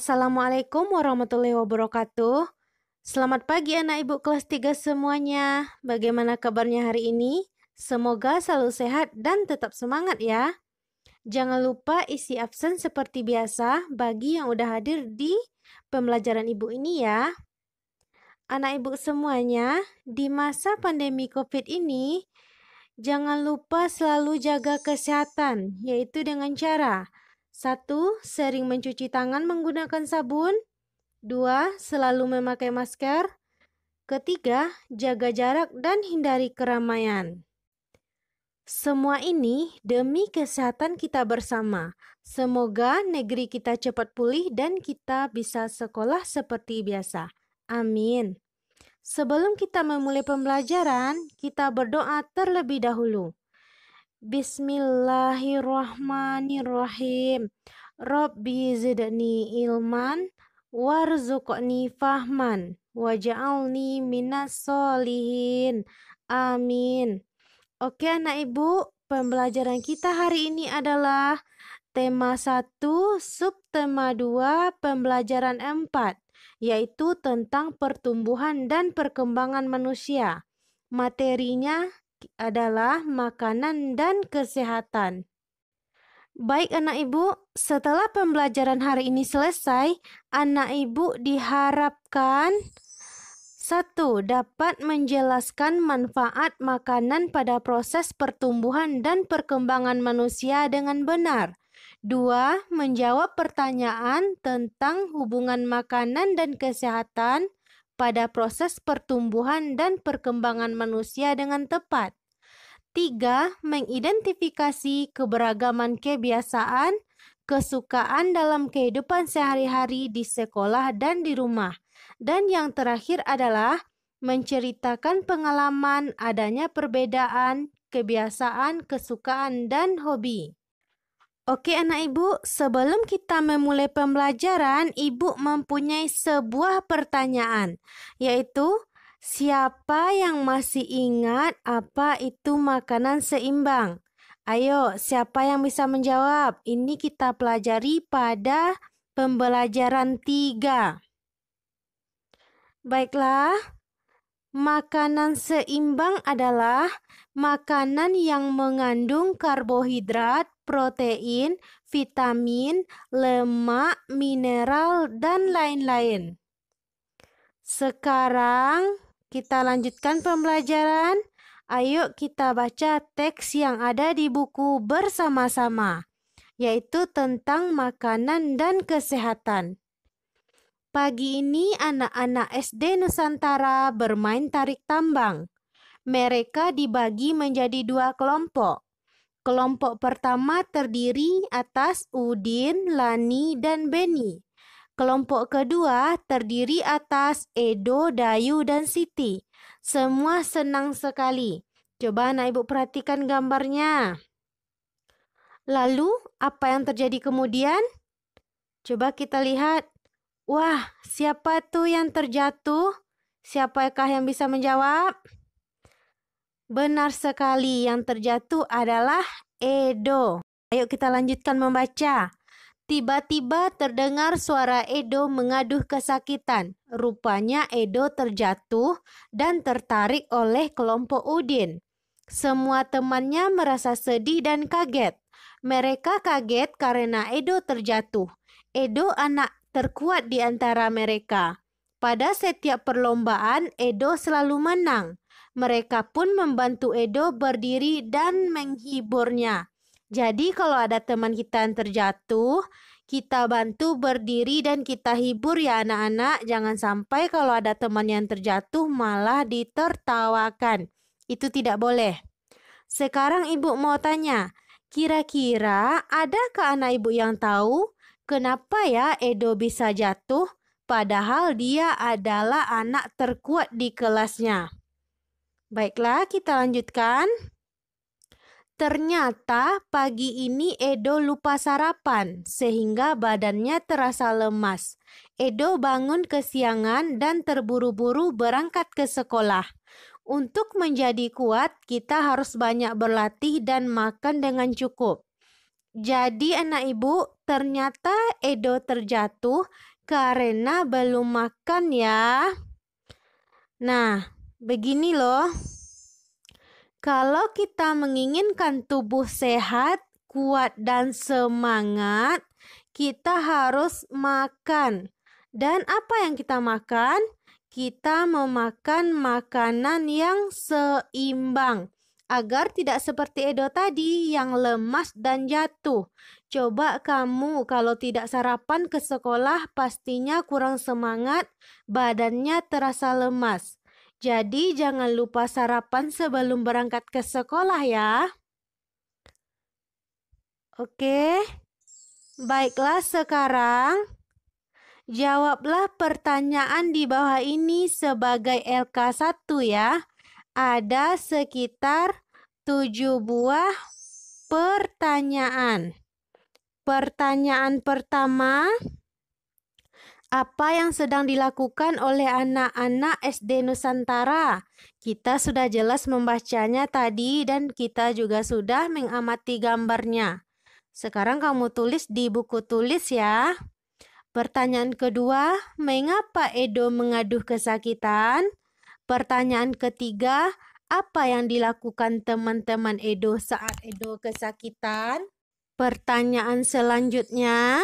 Assalamualaikum warahmatullahi wabarakatuh. Selamat pagi anak ibu kelas 3 semuanya. Bagaimana kabarnya hari ini? Semoga selalu sehat dan tetap semangat ya. Jangan lupa isi absen seperti biasa bagi yang udah hadir di pembelajaran ibu ini ya. Anak ibu semuanya, di masa pandemi COVID ini, jangan lupa selalu jaga kesehatan, yaitu dengan cara 1. Sering mencuci tangan menggunakan sabun. 2. Selalu memakai masker. Ketiga, jaga jarak dan hindari keramaian. Semua ini demi kesehatan kita bersama. Semoga negeri kita cepat pulih dan kita bisa sekolah seperti biasa. Amin. Sebelum kita memulai pembelajaran, kita berdoa terlebih dahulu. Bismillahirrahmanirrahim. Rabbi zidni ilman warzuqni fahman waj'alni minas solihin. Amin. Oke anak ibu, pembelajaran kita hari ini adalah tema 1, subtema 2, pembelajaran 4, yaitu tentang pertumbuhan dan perkembangan manusia. Materinya adalah makanan dan kesehatan. Baik anak ibu, setelah pembelajaran hari ini selesai, anak ibu diharapkan 1. Dapat menjelaskan manfaat makanan pada proses pertumbuhan dan perkembangan manusia dengan benar. 2. Menjawab pertanyaan tentang hubungan makanan dan kesehatan pada proses pertumbuhan dan perkembangan manusia dengan tepat. 3. Mengidentifikasi keberagaman kebiasaan, kesukaan dalam kehidupan sehari-hari di sekolah dan di rumah. Dan yang terakhir adalah menceritakan pengalaman adanya perbedaan, kebiasaan, kesukaan, dan hobi. Oke anak ibu, sebelum kita memulai pembelajaran, ibu mempunyai sebuah pertanyaan, yaitu siapa yang masih ingat apa itu makanan seimbang? Ayo, siapa yang bisa menjawab? Ini kita pelajari pada pembelajaran 3. Baiklah, makanan seimbang adalah makanan yang mengandung karbohidrat, protein, vitamin, lemak, mineral, dan lain-lain. Sekarang kita lanjutkan pembelajaran. Ayo kita baca teks yang ada di buku bersama-sama, yaitu tentang makanan dan kesehatan. Pagi ini anak-anak SD Nusantara bermain tarik tambang. Mereka dibagi menjadi 2 kelompok. Kelompok pertama terdiri atas Udin, Lani, dan Beni. Kelompok kedua terdiri atas Edo, Dayu, dan Siti. Semua senang sekali. Coba anak ibu perhatikan gambarnya. Lalu, apa yang terjadi kemudian? Coba kita lihat. Wah, siapa tuh yang terjatuh? Siapakah yang bisa menjawab? Benar sekali, yang terjatuh adalah Edo. Ayo kita lanjutkan membaca. Tiba-tiba terdengar suara Edo mengaduh kesakitan. Rupanya Edo terjatuh dan tertarik oleh kelompok Udin. Semua temannya merasa sedih dan kaget. Mereka kaget karena Edo terjatuh. Edo anak terkuat di antara mereka. Pada setiap perlombaan, Edo selalu menang. Mereka pun membantu Edo berdiri dan menghiburnya. Jadi kalau ada teman kita yang terjatuh, kita bantu berdiri dan kita hibur ya anak-anak. Jangan sampai kalau ada teman yang terjatuh malah ditertawakan. Itu tidak boleh. Sekarang ibu mau tanya, kira-kira adakah anak ibu yang tahu kenapa ya Edo bisa jatuh padahal dia adalah anak terkuat di kelasnya? Baiklah, kita lanjutkan. Ternyata pagi ini Edo lupa sarapan sehingga badannya terasa lemas. Edo bangun kesiangan dan terburu-buru berangkat ke sekolah. Untuk menjadi kuat, kita harus banyak berlatih dan makan dengan cukup. Jadi anak ibu, ternyata Edo terjatuh karena belum makan ya. Nah, begini loh. Kalau kita menginginkan tubuh sehat, kuat, dan semangat, kita harus makan. Dan apa yang kita makan? Kita memakan makanan yang seimbang agar tidak seperti Edo tadi yang lemas dan jatuh. Coba kamu kalau tidak sarapan ke sekolah pastinya kurang semangat, badannya terasa lemas. Jadi jangan lupa sarapan sebelum berangkat ke sekolah ya. Oke. Baiklah sekarang jawablah pertanyaan di bawah ini sebagai LK1 ya. Ada sekitar 7 buah pertanyaan. Pertanyaan pertama, apa yang sedang dilakukan oleh anak-anak SD Nusantara? Kita sudah jelas membacanya tadi dan kita juga sudah mengamati gambarnya. Sekarang kamu tulis di buku tulis ya. Pertanyaan kedua, mengapa Edo mengaduh kesakitan? Pertanyaan ketiga, apa yang dilakukan teman-teman Edo saat Edo kesakitan? Pertanyaan selanjutnya,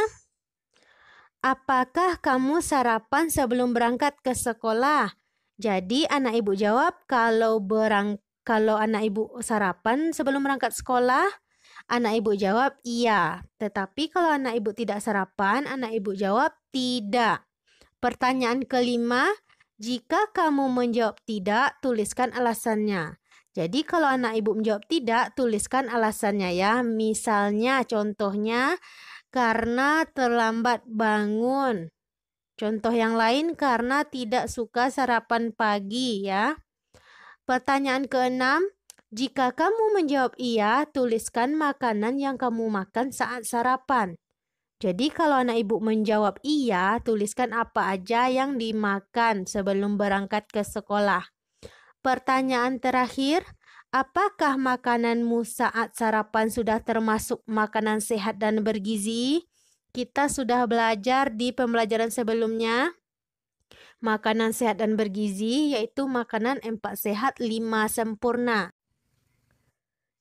apakah kamu sarapan sebelum berangkat ke sekolah? Jadi anak ibu jawab kalau anak ibu sarapan sebelum berangkat sekolah, anak ibu jawab iya. Tetapi kalau anak ibu tidak sarapan, anak ibu jawab tidak. Pertanyaan kelima, jika kamu menjawab tidak, tuliskan alasannya. Jadi kalau anak ibu menjawab tidak, tuliskan alasannya ya. Misalnya contohnya karena terlambat bangun. Contoh yang lain karena tidak suka sarapan pagi ya. Pertanyaan keenam, jika kamu menjawab iya, tuliskan makanan yang kamu makan saat sarapan. Jadi kalau anak ibu menjawab iya, tuliskan apa aja yang dimakan sebelum berangkat ke sekolah. Pertanyaan terakhir, apakah makananmu saat sarapan sudah termasuk makanan sehat dan bergizi? Kita sudah belajar di pembelajaran sebelumnya. Makanan sehat dan bergizi yaitu makanan 4 sehat 5 sempurna.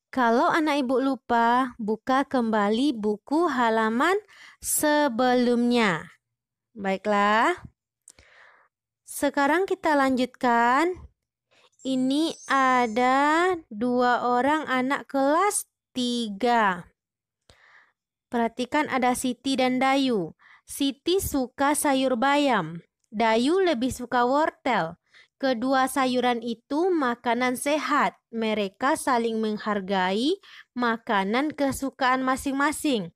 Kalau anak ibu lupa, buka kembali buku halaman sebelumnya. Baiklah. Sekarang kita lanjutkan. Ini ada 2 orang anak kelas 3. Perhatikan ada Siti dan Dayu. Siti suka sayur bayam. Dayu lebih suka wortel. Kedua sayuran itu makanan sehat. Mereka saling menghargai makanan kesukaan masing-masing.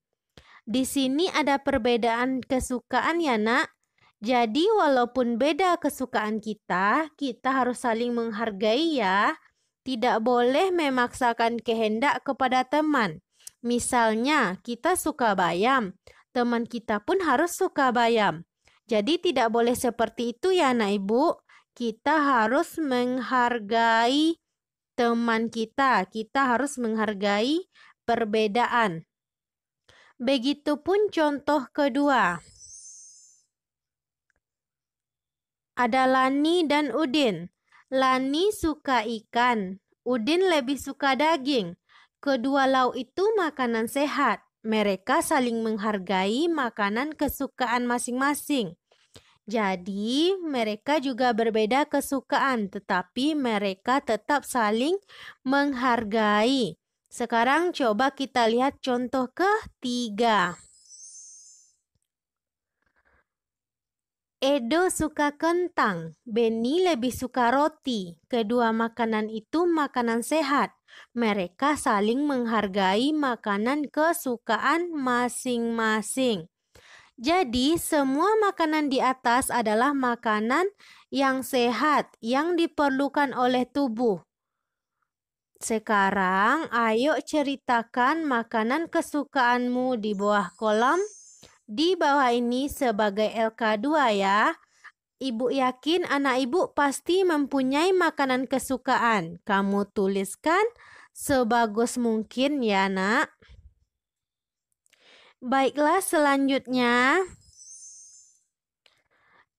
Di sini ada perbedaan kesukaan ya nak. Jadi walaupun beda kesukaan kita harus saling menghargai ya. Tidak boleh memaksakan kehendak kepada teman. Misalnya kita suka bayam, teman kita pun harus suka bayam. Jadi tidak boleh seperti itu ya anak ibu. Kita harus menghargai teman kita harus menghargai perbedaan. Begitupun contoh kedua. Ada Lani dan Udin. Lani suka ikan, Udin lebih suka daging. Kedua lauk itu makanan sehat. Mereka saling menghargai makanan kesukaan masing-masing. Jadi, mereka juga berbeda kesukaan, tetapi mereka tetap saling menghargai. Sekarang coba kita lihat contoh ketiga. Edo suka kentang, Benny lebih suka roti. Kedua makanan itu makanan sehat. Mereka saling menghargai makanan kesukaan masing-masing. Jadi, semua makanan di atas adalah makanan yang sehat, yang diperlukan oleh tubuh. Sekarang, ayo ceritakan makanan kesukaanmu di bawah kolom. Di bawah ini sebagai LK2 ya. Ibu yakin anak ibu pasti mempunyai makanan kesukaan. Kamu tuliskan sebagus mungkin ya nak. Baiklah selanjutnya.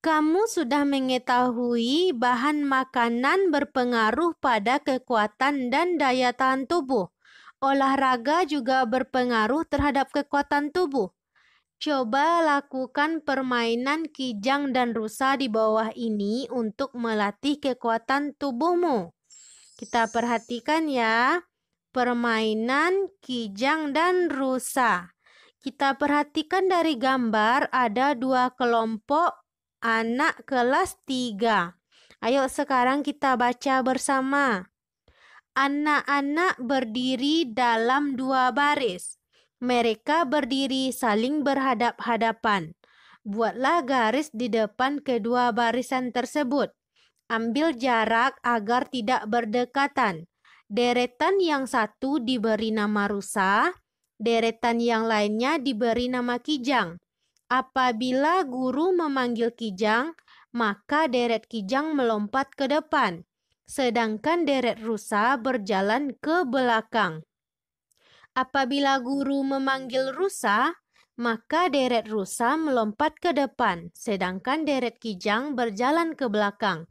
Kamu sudah mengetahui bahan makanan berpengaruh pada kekuatan dan daya tahan tubuh. Olahraga juga berpengaruh terhadap kekuatan tubuh. Coba lakukan permainan kijang dan rusa di bawah ini untuk melatih kekuatan tubuhmu. Kita perhatikan ya, permainan kijang dan rusa. Kita perhatikan dari gambar ada 2 kelompok anak kelas 3. Ayo sekarang kita baca bersama. Anak-anak berdiri dalam 2 baris. Mereka berdiri saling berhadap-hadapan. Buatlah garis di depan kedua barisan tersebut. Ambil jarak agar tidak berdekatan. Deretan yang satu diberi nama rusa, deretan yang lainnya diberi nama kijang. Apabila guru memanggil kijang, maka deret kijang melompat ke depan, sedangkan deret rusa berjalan ke belakang. Apabila guru memanggil rusa, maka deret rusa melompat ke depan, sedangkan deret kijang berjalan ke belakang.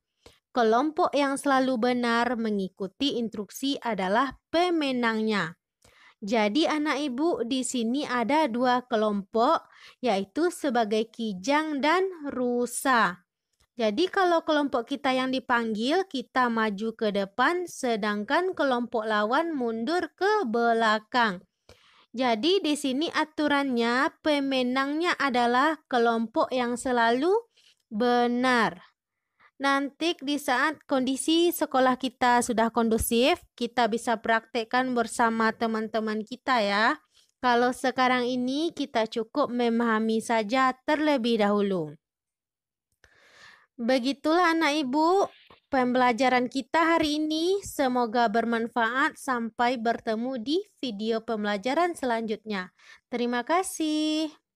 Kelompok yang selalu benar mengikuti instruksi adalah pemenangnya. Jadi anak ibu di sini ada 2 kelompok, yaitu sebagai kijang dan rusa. Jadi kalau kelompok kita yang dipanggil, kita maju ke depan, sedangkan kelompok lawan mundur ke belakang. Jadi di sini aturannya pemenangnya adalah kelompok yang selalu benar. Nanti di saat kondisi sekolah kita sudah kondusif, kita bisa praktekkan bersama teman-teman kita ya. Kalau sekarang ini kita cukup memahami saja terlebih dahulu. Begitulah anak ibu, pembelajaran kita hari ini. Semoga bermanfaat. Sampai bertemu di video pembelajaran selanjutnya. Terima kasih.